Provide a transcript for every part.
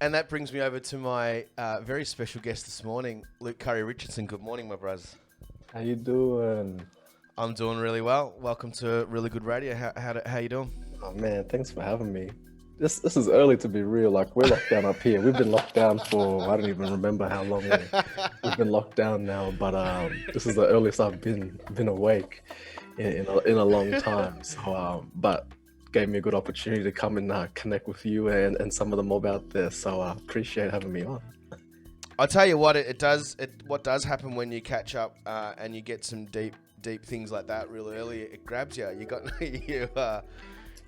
And that brings me over to my very special guest this morning, Luke Currie Richardson. Good morning, my brothers. How you doing? I'm doing really well. Welcome to Really Good Radio. How you doing? Oh man, thanks for having me. This is early to be real. Like we're locked down up here. We've been locked down for I don't even remember how long we've been locked down now. But this is the earliest I've been awake in a long time. So but gave me a good opportunity to come and connect with you and some of the mob out there. So I appreciate having me on. I'll tell you what what does happen when you catch up and you get some deep things like that real early. It grabs you.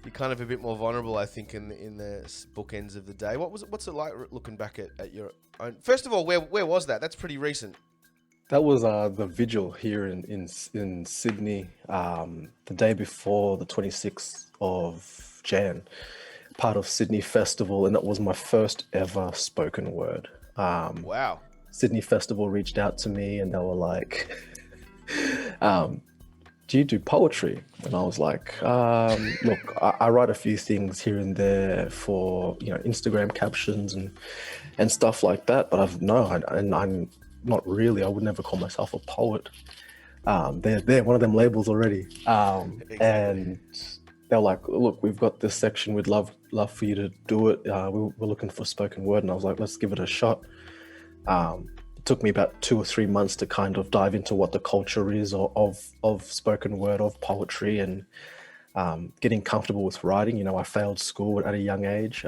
You're kind of a bit more vulnerable, I think, in the bookends of the day. What's it like looking back at your own? First of all, where was that? That's pretty recent. That was the vigil here in Sydney, the day before the 26th of Jan, part of Sydney Festival, and it was my first ever spoken word. Wow. Sydney Festival reached out to me and they were like, do you do poetry? And I was like, look, I write a few things here and there for, Instagram captions and stuff like that, but I'm not really, I would never call myself a poet. They're one of them labels already. Exactly. And they're like, look, we've got this section, we'd love for you to do it. We're looking for spoken word. And I was like, let's give it a shot. It took me about 2 or 3 months to kind of dive into what the culture is of spoken word, of poetry, and getting comfortable with writing. I failed school at a young age,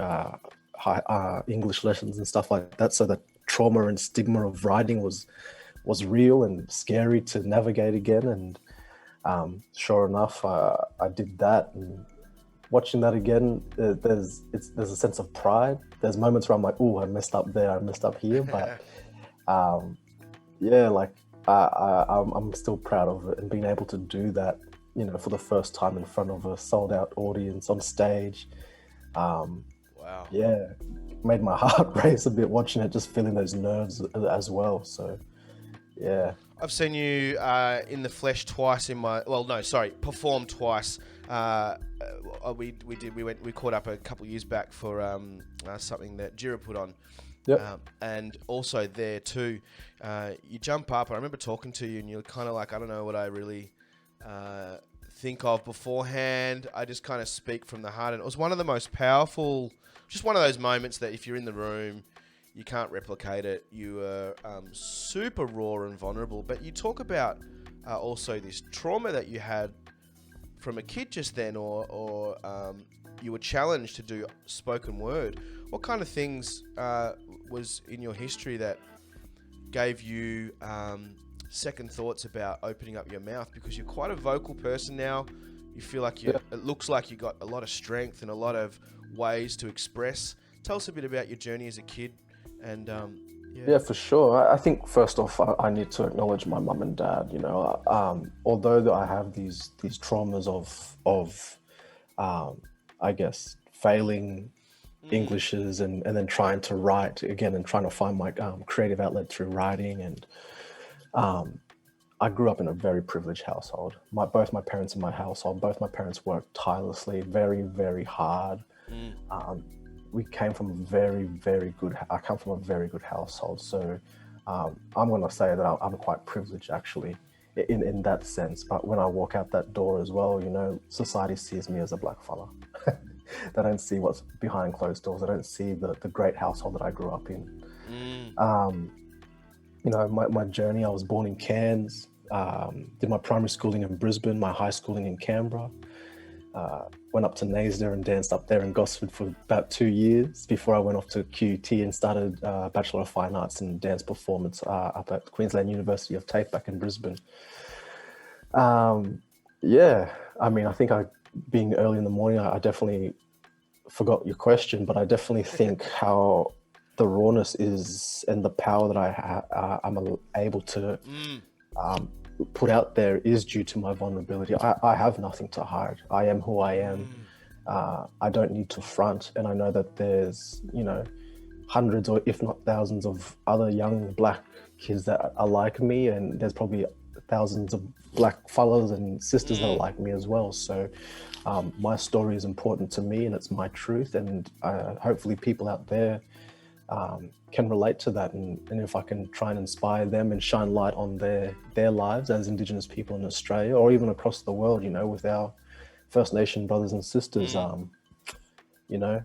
English lessons and stuff like that. So the trauma and stigma of writing was real and scary to navigate again. And sure enough, I did that. And watching that again, there's a sense of pride. There's moments where I'm like, oh, I messed up there, I messed up here, but I'm still proud of it and being able to do that, for the first time in front of a sold out audience on stage. Wow. Yeah, made my heart race a bit watching it, just feeling those nerves as well. So, yeah. I've seen you in the flesh twice performed twice. We caught up a couple of years back for something that Jira put on. Yep. And also there too, you jump up. I remember talking to you and you're kind of like, I don't know what I really think of beforehand. I just kind of speak from the heart. And it was one of the most powerful, just one of those moments that if you're in the room, you can't replicate it. You are super raw and vulnerable. But you talk about also this trauma that you had from a kid just then, or you were challenged to do spoken word. What kind of things was in your history that gave you second thoughts about opening up your mouth? Because you're quite a vocal person now. You feel like it looks like you got a lot of strength and a lot of ways to express. Tell us a bit about your journey as a kid. And yeah, for sure. I think first off, I need to acknowledge my mum and dad. Although I have these traumas of I guess failing Englishes and then trying to write again and trying to find my creative outlet through writing. And I grew up in a very privileged household. Both my parents in my household, both my parents worked tirelessly, very, very hard. We came from I come from a very good household. So I'm going to say that I'm quite privileged actually in that sense. But when I walk out that door as well, society sees me as a black fella. They don't see what's behind closed doors. They don't see the great household that I grew up in. My journey, I was born in Cairns, did my primary schooling in Brisbane, my high schooling in Canberra. Went up to Naysdale and danced up there in Gosford for about 2 years before I went off to QUT and started Bachelor of Fine Arts in Dance Performance up at Queensland University of TAFE back in Brisbane. I think being early in the morning, I definitely forgot your question, but I definitely think how the rawness is and the power that I'm able to put out there is due to my vulnerability. I have nothing to hide. I am who I am. I don't need to front. And I know that there's, hundreds or if not thousands of other young black kids that are like me. And there's probably thousands of black fellas and sisters that are like me as well. So my story is important to me and it's my truth. And hopefully people out there can relate to that, and if I can try and inspire them and shine light on their lives as Indigenous people in Australia or even across the world, you know, with our First Nation brothers and sisters, you know,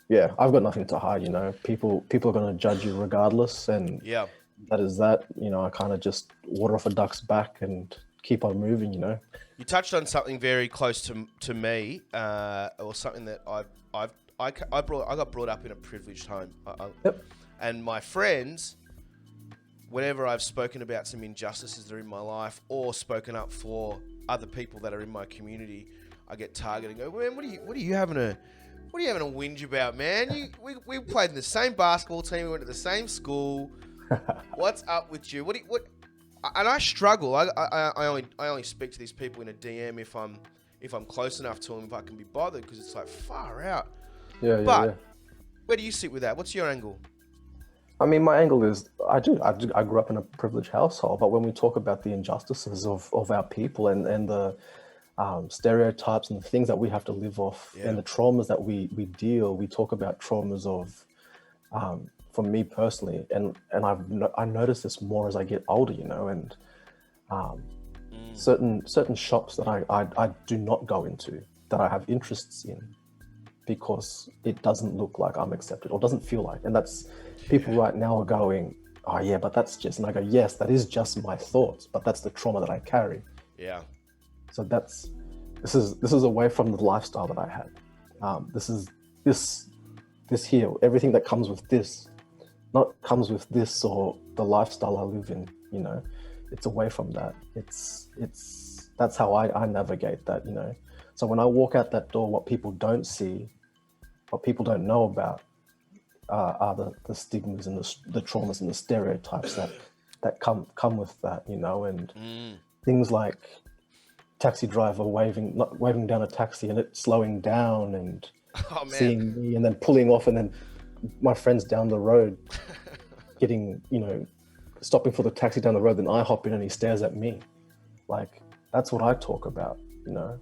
yeah, I've got nothing to hide. You know, people are going to judge you regardless, and Yeah. that is that. You know, I kind of just water off a duck's back and keep on moving. You know. You touched on something very close to me, or something that I got brought up in a privileged home. Yep. And my friends, whenever I've spoken about some injustices that are in my life or spoken up for other people that are in my community, I get targeted and go, man, what are you having a whinge about, man? We played in the same basketball team, we went to the same school. What's up with you? What? And I struggle. I only speak to these people in a DM if I'm close enough to them, if I can be bothered, because it's like far out. Yeah. But where do you sit with that? What's your angle? I mean, my angle is I grew up in a privileged household, but when we talk about the injustices of our people and the stereotypes and the things that we have to live off and the traumas that we talk about traumas of, for me personally, and I notice this more as I get older, you know, and certain shops that I do not go into that I have interests in because it doesn't look like I'm accepted or doesn't feel like, and that's people right now are going, oh yeah, but that's just, and I go, yes, that is just my thoughts, but that's the trauma that I carry. Yeah. So this is away from the lifestyle that I had. This here, everything that comes with this, not comes with this or the lifestyle I live in, you know, it's away from that. That's how I navigate that, you know. So when I walk out that door, what people don't see, what people don't know about, are the stigmas and the traumas and the stereotypes that come with that, you know, and things like taxi driver not waving down a taxi and it slowing down and seeing me and then pulling off, and then my friends down the road getting, you know, stopping for the taxi down the road, then I hop in and he stares at me. Like, that's what I talk about, you know.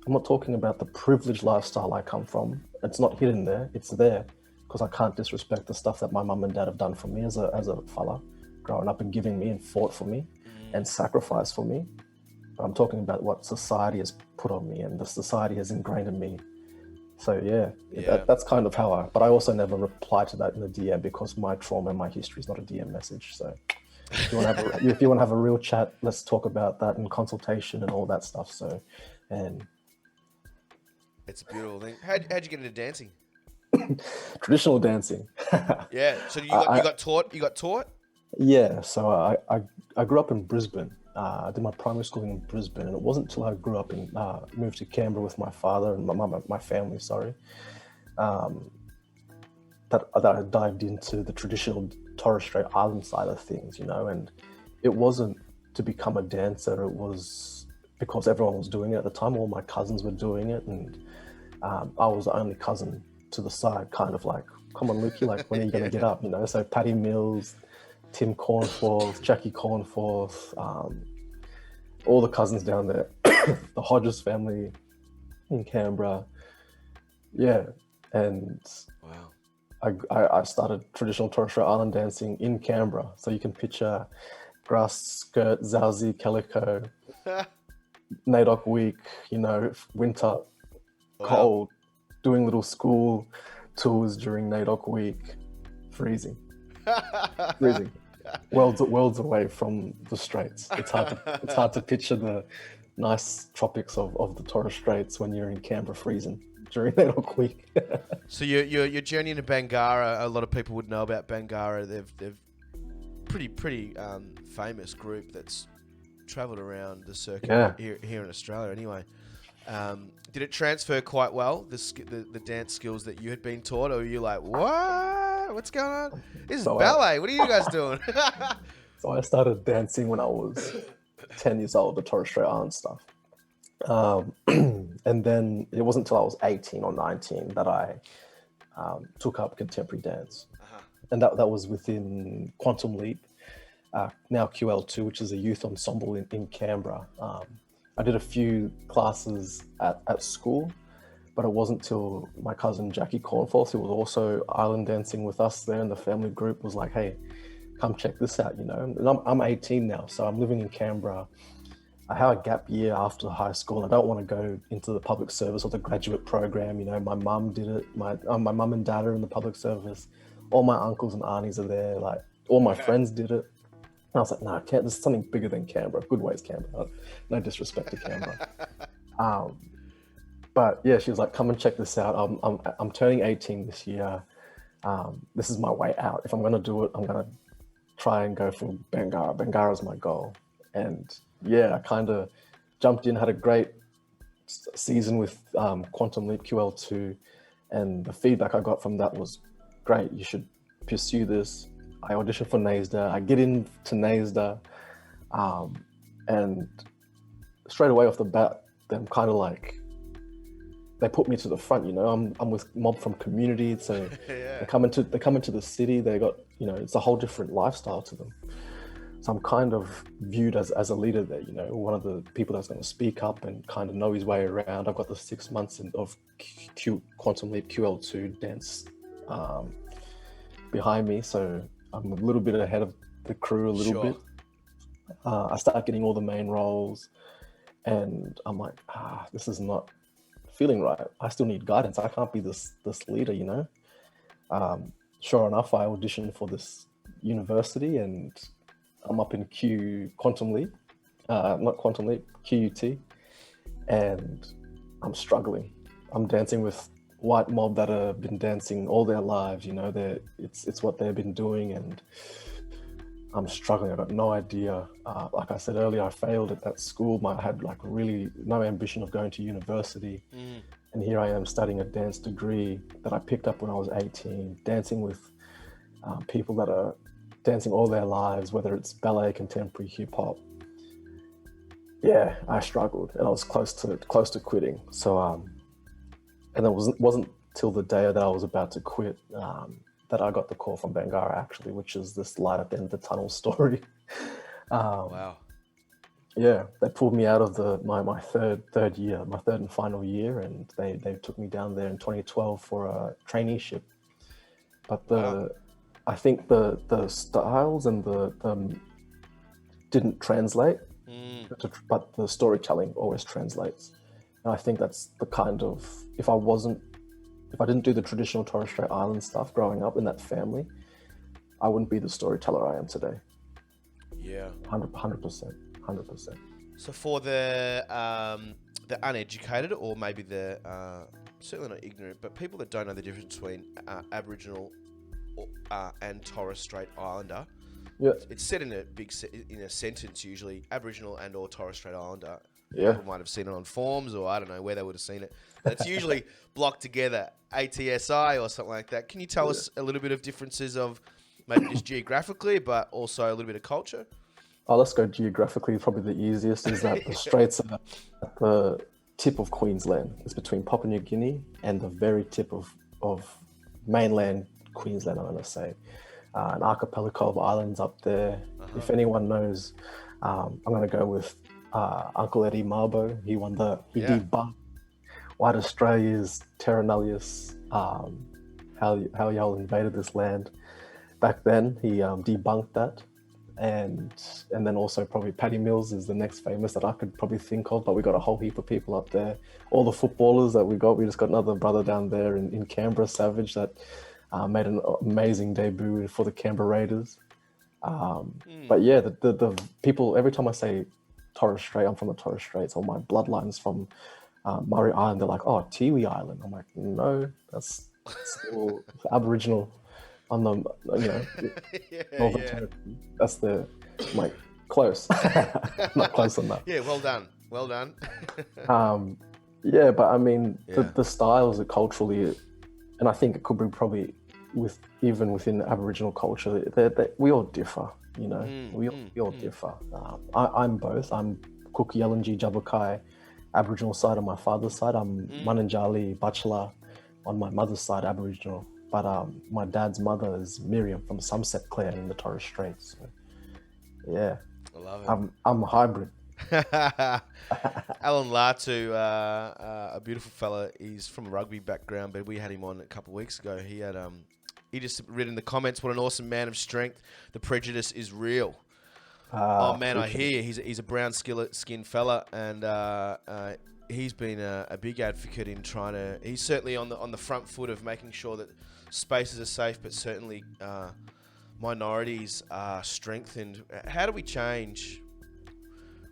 I'm not talking about the privileged lifestyle I come from. It's not hidden there, it's there, because I can't disrespect the stuff that my mum and dad have done for me as a fella, growing up and giving me and fought for me and sacrificed for me. But I'm talking about what society has put on me and the society has ingrained in me. So that's kind of how but I also never reply to that in the DM because my trauma and my history is not a DM message. So if you want to have a real chat, let's talk about that and consultation and all that stuff. So, and it's a beautiful thing. How'd you get into dancing? Traditional dancing. Yeah. So you got taught? You got taught? Yeah. So I grew up in Brisbane. I did my primary schooling in Brisbane, and it wasn't until I grew up and moved to Canberra with my father and my family, that I dived into the traditional Torres Strait Island side of things, you know. And it wasn't to become a dancer, it was because everyone was doing it at the time. All my cousins were doing it, and I was the only cousin to the side, kind of like, come on, Lukey, like, when are you going to get up, you know? So Paddy Mills, Tim Cornforth, Jackie Cornforth, all the cousins down there, the Hodges family in Canberra. Yeah. And wow. I started traditional Torres Strait Island dancing in Canberra. So you can picture grass skirt, Zauzi, calico, NAIDOC week, you know, winter, cold, doing little school tours during NAIDOC week, freezing. Worlds away from the Straits. It's hard to picture the nice tropics of the Torres Straits when you're in Canberra freezing during NAIDOC week. So your journey into Bangarra, a lot of people would know about Bangarra. They've pretty famous group that's travelled around the circuit here in Australia. Anyway, did it transfer quite well, the dance skills that you had been taught, or were you like, what? What's going on? This is ballet. What are you guys doing? So I started dancing when I was 10 years old, the Torres Strait Island stuff. And then it wasn't until I was 18 or 19 that I took up contemporary dance. And that was within Quantum Leap, now QL2, which is a youth ensemble in Canberra. I did a few classes at school, But it wasn't till my cousin Jackie Cornforth, who was also island dancing with us there in the family group, was like, hey, come check this out, you know. And I'm 18 now, so I'm living in Canberra. I had a gap year after high school. I don't want to go into the public service or the graduate program. You know, my mum did it. My mum and dad are in the public service. All my uncles and aunties are there. Like, all my friends did it. And I was like, no, there's something bigger than Canberra. Good ways, Canberra. No disrespect to Canberra. But yeah, she was like, come and check this out. I'm turning 18 this year. This is my way out. If I'm going to do it, I'm going to try and go for Bangarra. Bangarra is my goal. And yeah, I kind of jumped in, had a great season with Quantum Leap QL2. And the feedback I got from that was, great, you should pursue this. I auditioned for NASDA. I get into NASDA. And straight away off the bat, I'm kind of like, they put me to the front, you know. I'm with mob from community, so yeah. they come into the city. They got, you know, it's a whole different lifestyle to them. So I'm kind of viewed as a leader there, you know, one of the people that's going to speak up and kind of know his way around. I've got the 6 months of Quantum Leap QL2 dance behind me, so I'm a little bit ahead of the crew a little bit. I start getting all the main roles, and I'm like, this is not feeling right. I still need guidance. I can't be this leader, you know. Sure enough, I auditioned for this university, and I'm up in Quantum Leap, not Quantum Leap, QUT, and I'm struggling. I'm dancing with white mob that have been dancing all their lives, you know. It's what they've been doing, and I'm struggling. I got no idea. Like I said earlier, I failed at that school. I had like really no ambition of going to university. And here I am studying a dance degree that I picked up when I was 18, dancing with people that are dancing all their lives, whether it's ballet, contemporary, hip hop. Yeah, I struggled, and I was close to quitting. So, and it wasn't till the day that I was about to quit that I got the call from Bangarra, actually, which is this light at the end of the tunnel story. Wow. Yeah, they pulled me out of my third year, my third and final year, and they took me down there in 2012 for a traineeship. But I think the styles and the didn't translate, but the storytelling always translates. And I think that's the kind of, if I didn't do the traditional Torres Strait Island stuff growing up in that family, I wouldn't be the storyteller I am today. Yeah. 100%. So for the uneducated, or maybe the certainly not ignorant, but people that don't know the difference between Aboriginal and Torres Strait Islander, yeah, it's said in a sentence usually, Aboriginal and or Torres Strait Islander. Yeah. People might have seen it on forms, or I don't know where they would have seen it. But it's usually blocked together, ATSI or something like that. Can you tell us a little bit of differences of maybe just geographically, but also a little bit of culture? Oh, let's go geographically. Probably the easiest is that the Straits are at the tip of Queensland. It's between Papua New Guinea and the very tip of mainland Queensland, I'm going to say. An archipelago of islands up there. If anyone knows, I'm going to go with Uncle Eddie Marbo. He debunked White Australia's Terra Nullius, how y'all invaded this land. Back then, he debunked that. And then also probably Paddy Mills is the next famous that I could probably think of, but we got a whole heap of people up there. All the footballers that we just got another brother down there in Canberra, Savage, that made an amazing debut for the Canberra Raiders. But yeah, the people, every time I say Torres Strait, I'm from the Torres Straits, or my bloodline's from Murray Island, they're like, oh, Tiwi Island. I'm like, no, that's still Aboriginal on the, Northern Territory. That's like, close. Not close enough. Yeah, well done. Yeah, but I mean, the styles are culturally, and I think it could be probably even within Aboriginal culture, we all differ, you know. We all differ. I'm both. I'm Kuku Yalanji and Djabugay, Aboriginal side on my father's side. I'm Mununjali, Butchulla on my mother's side, Aboriginal. But my dad's mother is Meriam from Sunset Clan in the Torres Straits. So, yeah, I love it. I'm a hybrid. Alan Latu, a beautiful fella. He's from a rugby background, but we had him on a couple of weeks ago. He just written in the comments, "What an awesome man of strength. The prejudice is real." Oh man, I hear he's a brown skinned fella, and he's been a big advocate in trying to. He's certainly on the front foot of making sure that spaces are safe, but certainly minorities are strengthened. How do we change?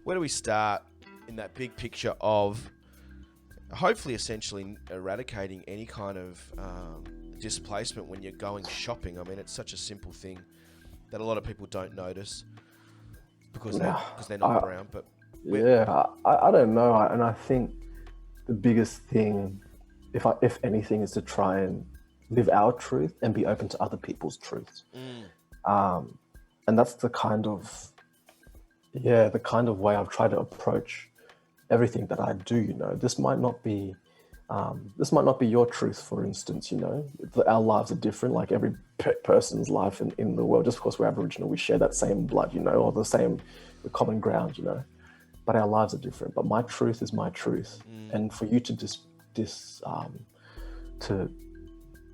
Where do we start in that big picture of hopefully essentially eradicating any kind of displacement when you're going shopping? I mean, it's such a simple thing that a lot of people don't notice because they're not brown. But I don't know, and I think the biggest thing, if anything, is to try and live our truth and be open to other people's truths. And that's the kind of way I've tried to approach everything that I do. You know, this might not be your truth, for instance. You know, our lives are different, like every person's life in the world. Just because we're Aboriginal, we share that same blood, you know, or the common ground, you know, but our lives are different. But my truth is my truth. And for you to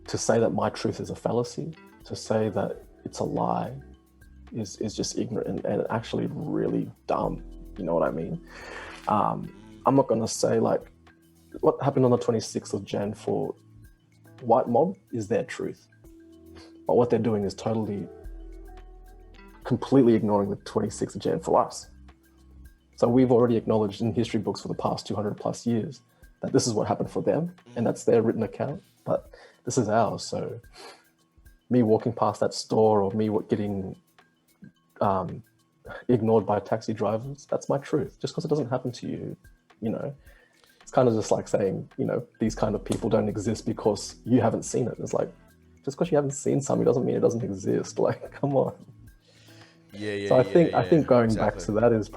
to say that my truth is a fallacy, to say that it's a lie, is just ignorant and actually really dumb. You know what I mean? I'm not going to say like what happened on the 26th of Jan for white mob is their truth, but what they're doing is completely ignoring the 26th of Jan for us. So we've already acknowledged in history books for the past 200 plus years that this is what happened for them, and that's their written account, but this is ours. So me walking past that store, or me getting ignored by taxi drivers, that's my truth. Just because it doesn't happen to you, you know, it's kind of just like saying, you know, these kind of people don't exist because you haven't seen it. It's like, just because you haven't seen something doesn't mean it doesn't exist. Like, come on. So I think going back to that is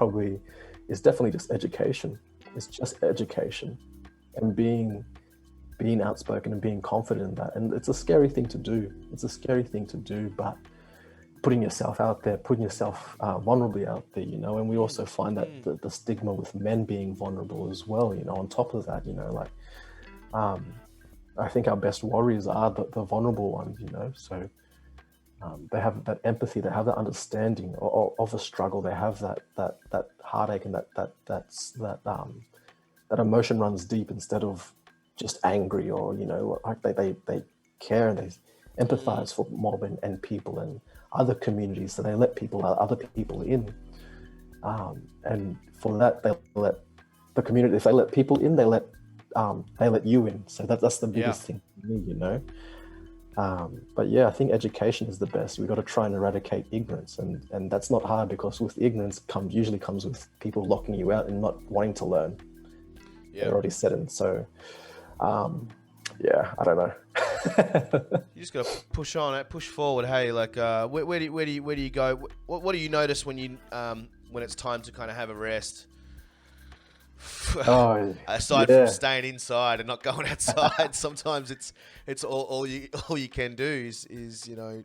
definitely just education. It's just education and being outspoken and being confident in that. And it's a scary thing to do. But putting yourself out there, putting yourself vulnerably out there, you know, and we also find that the stigma with men being vulnerable as well, you know, on top of that, you know, like, I think our best warriors are the vulnerable ones, you know, so they have that empathy, they have that understanding of a struggle, they have that heartache and that emotion runs deep instead of just angry, or, you know, like they care and they empathize for mob and people and other communities, so they let other people in, and for that they let the community, if they let people in, they let you in. So that's the biggest thing for me, you know. But yeah, I think education is the best. We've got to try and eradicate ignorance, and that's not hard, because with ignorance usually comes with people locking you out and not wanting to learn. They're already set in. So I don't know. You just got to push on, push forward. Hey, like, where do you go? What do you notice when it's time to kind of have a rest? Aside from staying inside and not going outside, sometimes it's all you can do is you know,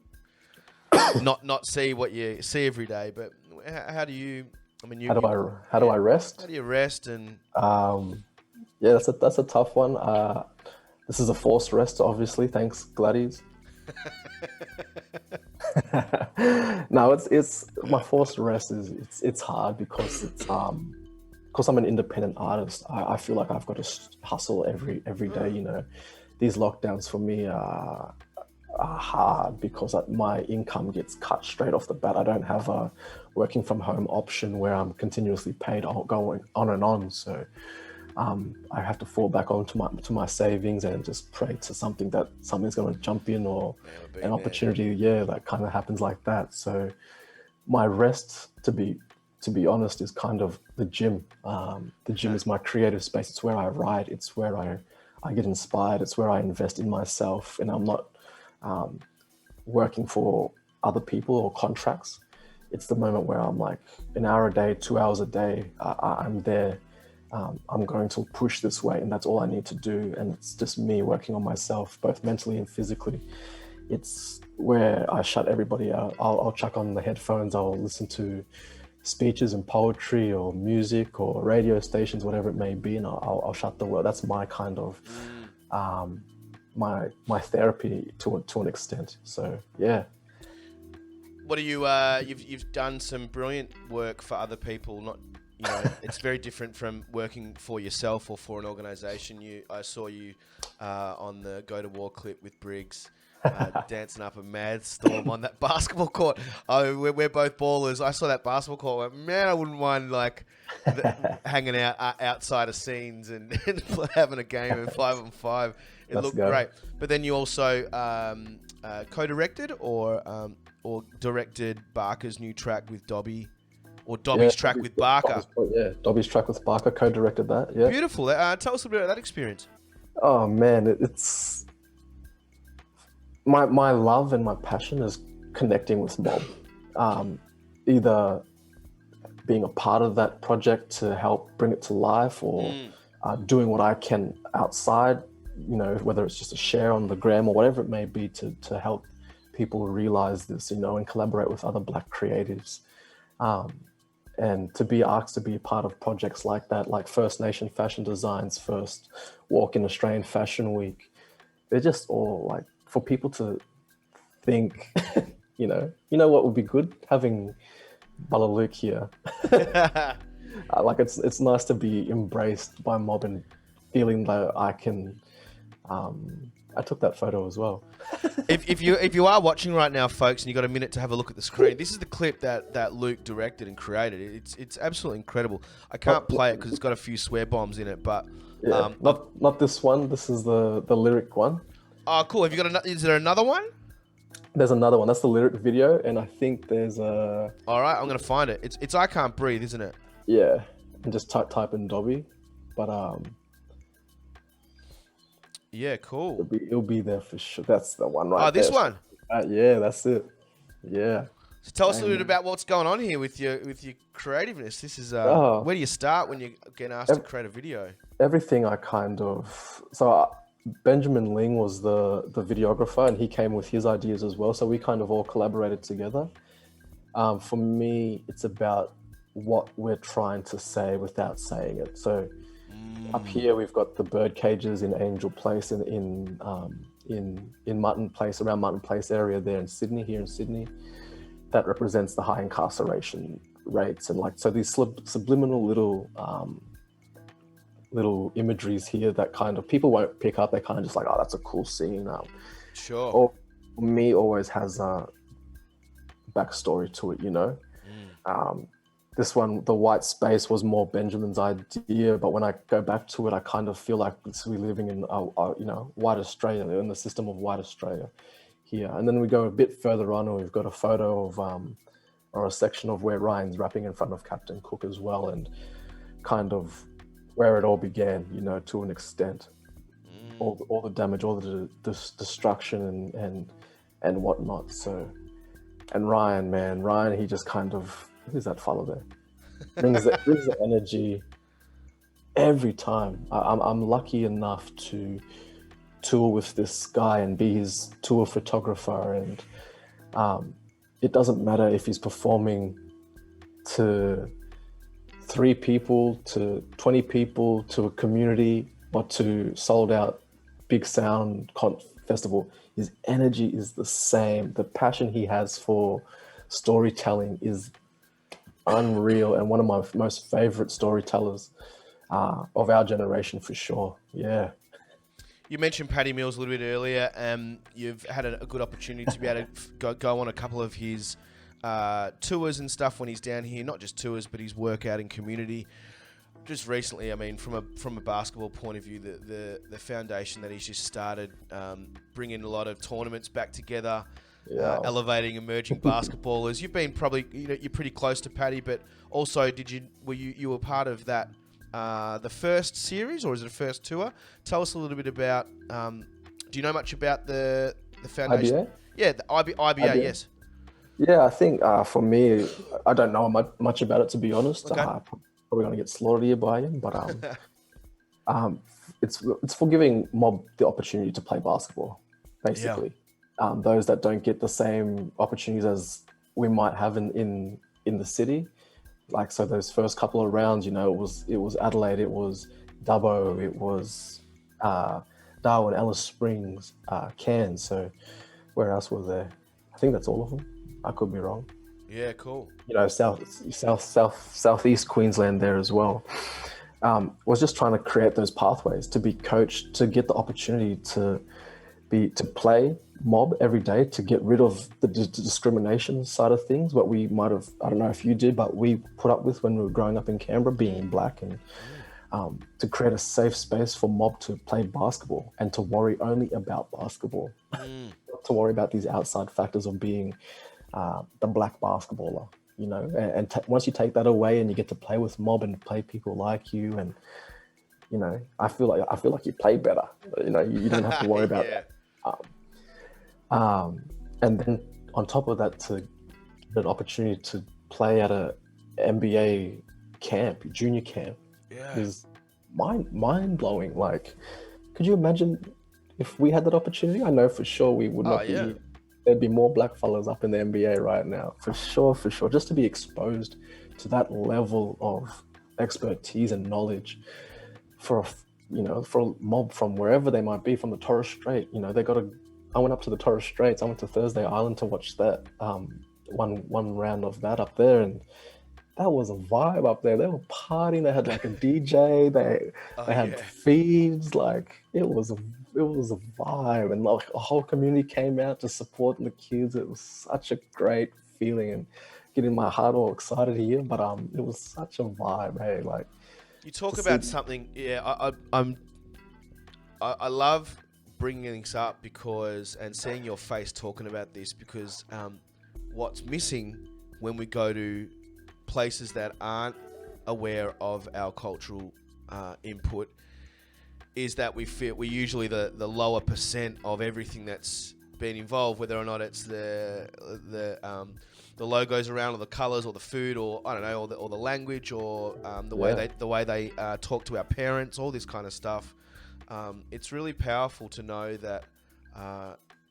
not see what you see every day. But how do you? I mean, how do I rest? How do you rest? And that's a tough one. This is a forced rest, obviously. Thanks, Gladys. No, it's my forced rest it's hard because I'm an independent artist. I feel like I've got to hustle every day. You know, these lockdowns for me are hard because my income gets cut straight off the bat. I don't have a working from home option where I'm continuously paid going on and on. So I have to fall back onto my savings and just pray to something's going to jump in, or an opportunity. That kind of happens like that. So my rest, to be honest, is kind of the gym. The gym is my creative space. It's where I write. It's where I get inspired. It's where I invest in myself, and I'm not working for other people or contracts. It's the moment where I'm like an hour a day, 2 hours a day. I'm there. I'm going to push this way, and that's all I need to do. And it's just me working on myself, both mentally and physically. It's where I shut everybody out. I'll chuck on the headphones. I'll listen to speeches and poetry or music or radio stations, whatever it may be, and I'll shut the world. That's my kind of my therapy to an extent. So yeah. What do you? You've done some brilliant work for other people. Not, it's very different from working for yourself or for an organisation. I saw you on the Go to War clip with Briggs. Dancing up a mad storm on that basketball court. Oh, we're both ballers. I saw that basketball court. Went, man, I wouldn't mind hanging out outside of scenes and having a game of 5-on-5. It looked great. But then you also co-directed or directed Barkaa's new track with Dobby, or Dobby's track with Barkaa. Dobby's track with Barkaa. Co-directed that. Yeah, beautiful. Tell us a little bit about that experience. Oh man, it's. My love and my passion is connecting with mob, either being a part of that project to help bring it to life, or doing what I can outside, whether it's just a share on the gram or whatever it may be to help people realize this, and collaborate with other Black creatives. And to be asked to be a part of projects like that, like First Nation Fashion Design's first walk in Australian Fashion Week, they're just all like, for people to think, what would be good? Having Ballet here. Like it's nice to be embraced by mob and feeling that I can. I took that photo as well. If you are watching right now, folks, and you got a minute to have a look at the screen, this is the clip that Luke directed and created. It's absolutely incredible. I can't play it because it's got a few swear bombs in it, but not this one. This is the lyric one. Oh, cool. Have you got is there another one? There's another one. That's the lyric video, and I think there's a. All right, I'm gonna find it. It's I Can't Breathe, isn't it? Yeah, and just type in Dobby, but Yeah, cool. It'll be there for sure. That's the one, right? Oh, this one. Yeah, that's it. Yeah. So tell us a little bit about what's going on here with your creativeness. This is where do you start when you get asked to create a video? Everything I kind of Benjamin Ling was the videographer, and he came with his ideas as well. So we kind of all collaborated together. For me, it's about what we're trying to say without saying it. So up here, we've got the bird cages in Angel Place and in Mutton Place, around Mutton Place area there in Sydney, here in Sydney. That represents the high incarceration rates. And so these subliminal little imageries here that kind of people won't pick up. They kind of just like, oh, that's a cool scene. Sure. Or me always has a backstory to it, This one, the white space, was more Benjamin's idea, but when I go back to it, I kind of feel like we're living in white Australia, in the system of white Australia here. And then we go a bit further on, and we've got a photo of or a section of where Ryan's rapping in front of Captain Cook as well, and kind of where it all began, to an extent. All the damage, all the destruction and whatnot. So, and Ryan, he just kind of, who's that fellow there? Brings the energy every time. I'm lucky enough to tour with this guy and be his tour photographer, and it doesn't matter if he's performing to 3 people, to 20 people, to a community, or to sold out big sound festival. His energy is the same. The passion he has for storytelling is unreal, and one of my most favorite storytellers of our generation for sure. Yeah. You mentioned Paddy Mills a little bit earlier. You've had a good opportunity to be able to go on a couple of his tours and stuff when he's down here. Not just tours, but his work out in community. Just recently, I mean, from a basketball point of view, the foundation that he's just started, bringing a lot of tournaments back together. Yeah. Elevating emerging basketballers. You've been probably, you're pretty close to Paddy, but also were you part of that the first series, or is it a first tour? Tell us a little bit about. Do you know much about the foundation? IBA? Yeah, the IBA. Yes. Yeah, I think for me, I don't know much about it, to be honest. Okay. Probably gonna get slaughtered here by him, but it's for giving mob the opportunity to play basketball, basically. Yeah. Those that don't get the same opportunities as we might have in the city, Like, so those first couple of rounds, it was Adelaide, it was Dubbo, it was Darwin, Alice Springs, Cairns. So where else was there? I think that's all of them. I could be wrong. Yeah, cool. Southeast Queensland there as well. Was just trying to create those pathways to be coached, to get the opportunity to play mob every day, to get rid of the discrimination side of things, what we might have, I don't know if you did, but we put up with when we were growing up in Canberra, being black, and to create a safe space for mob to play basketball and to worry only about basketball, not to worry about these outside factors of being the black basketballer, once you take that away and you get to play with mob and play people like you, and I feel like you play better. You don't have to worry about yeah. and then on top of that, to get an opportunity to play at a NBA camp, junior camp, is mind blowing. Like, could you imagine if we had that opportunity? I know for sure we would not be. There'd be more black fellas up in the NBA right now, for sure. Just to be exposed to that level of expertise and knowledge for a mob from wherever they might be, from the Torres Strait. I went up to the Torres Straits. I went to Thursday Island to watch that one round of that up there, and that was a vibe up there. They were partying. They had like a DJ. They had feeds. Like, it was a vibe, and like a whole community came out to support the kids. It was such a great feeling, and getting my heart all excited here. But it was such a vibe. Hey, like, you talk about something. Yeah, I love bringing this up and seeing your face talking about this, because what's missing when we go to places that aren't aware of our cultural input is that we feel we're usually the lower percent of everything that's been involved, whether or not it's the logos around, or the colors, or the food, or I don't know, or the language, or the way they talk to our parents, all this kind of stuff. It's really powerful to know that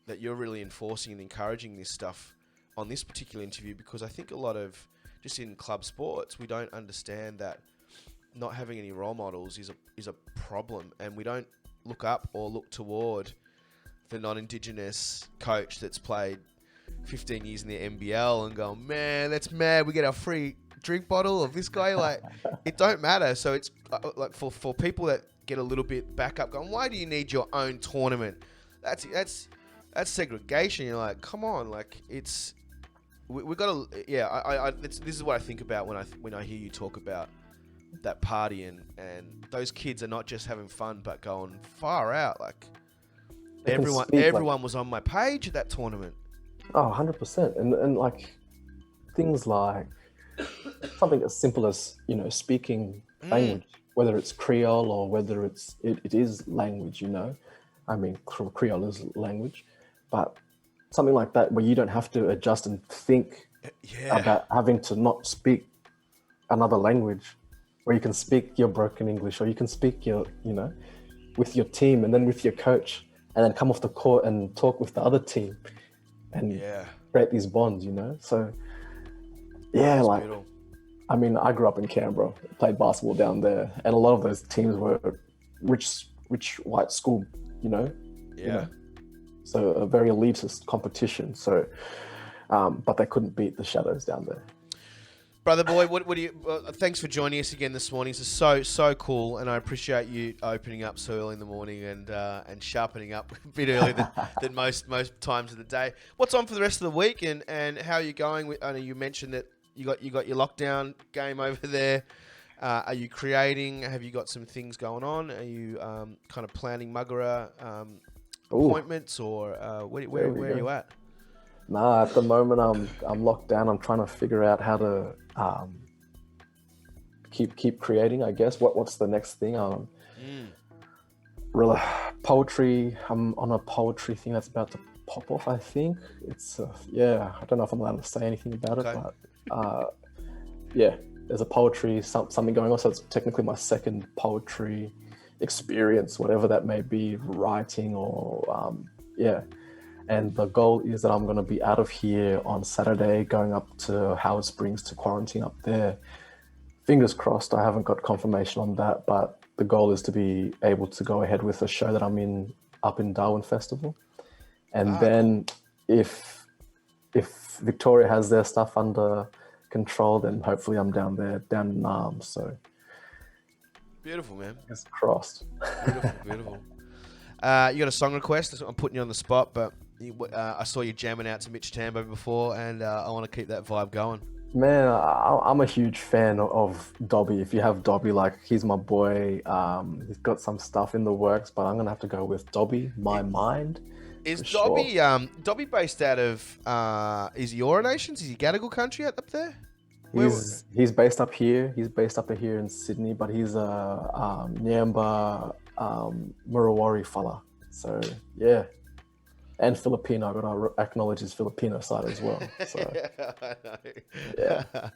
that you're really enforcing and encouraging this stuff on this particular interview, because I think a lot of, just in club sports, we don't understand that not having any role models is a problem, and we don't look up or look toward the non-Indigenous coach that's played 15 years in the NBL and go, man, that's mad, we get our free drink bottle of this guy. Like, it don't matter. So it's like for people that get a little bit back up going, why do you need your own tournament? That's segregation. You're like, come on, like, we got to, this is what I think about when I hear you talk about that party, and those kids are not just having fun, but going far out. Like, everyone was on my page at that tournament. Oh, 100%. And like, things like something as simple as, speaking language, whether it's Creole or whether it is language, I mean, Creole is language, but something like that where you don't have to adjust and think about having to not speak another language, where you can speak your broken English, or you can speak your, with your team, and then with your coach, and then come off the court and talk with the other team and create these bonds, So, that's like, beautiful. I mean, I grew up in Canberra, played basketball down there, and a lot of those teams were rich white school, So a very elitist competition. So, but they couldn't beat the Shadows down there. Brother boy, what do you? Thanks for joining us again this morning. This is so cool, and I appreciate you opening up so early in the morning and sharpening up a bit earlier than most times of the day. What's on for the rest of the week, and how are you going? I know you mentioned that you got your lockdown game over there. Are you creating? Have you got some things going on? Are you kind of planning Muggerra appointments, or where are you at? Nah, at the moment I'm locked down. I'm trying to figure out how to keep creating, I guess. What's the next thing? Really, poetry. I'm on a poetry thing that's about to pop off, I think. It's I don't know if I'm allowed to say anything about it, but there's a poetry something going on. So it's technically my second poetry experience, whatever that may be, writing or and the goal is that I'm going to be out of here on Saturday, going up to Howard Springs to quarantine up there, Fingers crossed. I haven't got confirmation on that, but the goal is to be able to go ahead with a show that I'm in up in Darwin Festival, and then if Victoria has their stuff under control, then hopefully I'm down in Naarm. So Beautiful, man. it's crossed. Beautiful, beautiful. You got a song request? I'm putting you on the spot, but I saw you jamming out to Mitch Tambo before, and I want to keep that vibe going. Man, I'm a huge fan of Dobby. If you have Dobby, like, he's my boy. He's got some stuff in the works, but I'm gonna have to go with Dobby, My Mind. Is Dobby sure. Dobby based out of is he Eora Nations? Is he Gadigal country up there? He's based up here. He's based up here in Sydney, but he's a Nyamba Murawari fella. So yeah, and Filipino. I gotta acknowledge his Filipino side as well. So yeah.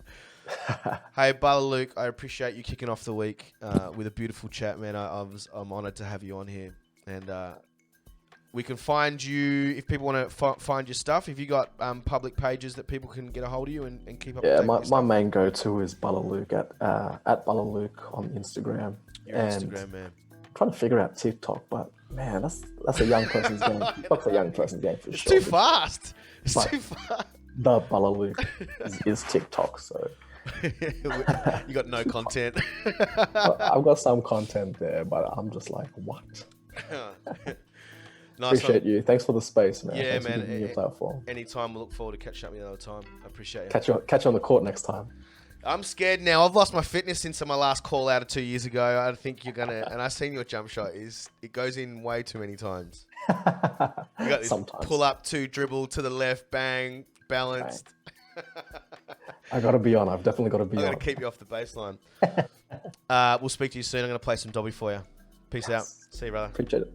Hey, Luke, I appreciate you kicking off the week with a beautiful chat, man. I'm honoured to have you on here, and we can find you if people want to find your stuff. If you got public pages that people can get a hold of you and keep up. Yeah, my main go-to is Luke at Luke on Instagram. Instagram, man. I'm trying to figure out TikTok, but man, that's a young person's game. TikTok's a young person's game for sure. Too fast. It's too fast. The Luke is TikTok, so you got no content. I've got some content there, but I'm just like, what? Nice. Appreciate you. Thanks for the space, man. Yeah, Thanks man. for giving me your platform. Anytime. We look forward to catching up with you another time. I appreciate it. Catch you on the court next time. I'm scared now. I've lost my fitness since my last call out of 2 years ago. I think you're gonna. And I've seen your jump shot. It goes in way too many times. You got this Sometimes. Pull up, 2 dribble to the left, bang, balanced. I gotta be on. I've definitely got to be on. I'm gonna keep you off the baseline. We'll speak to you soon. I'm gonna play some Dobby for you. Peace out. See you, brother. Appreciate it.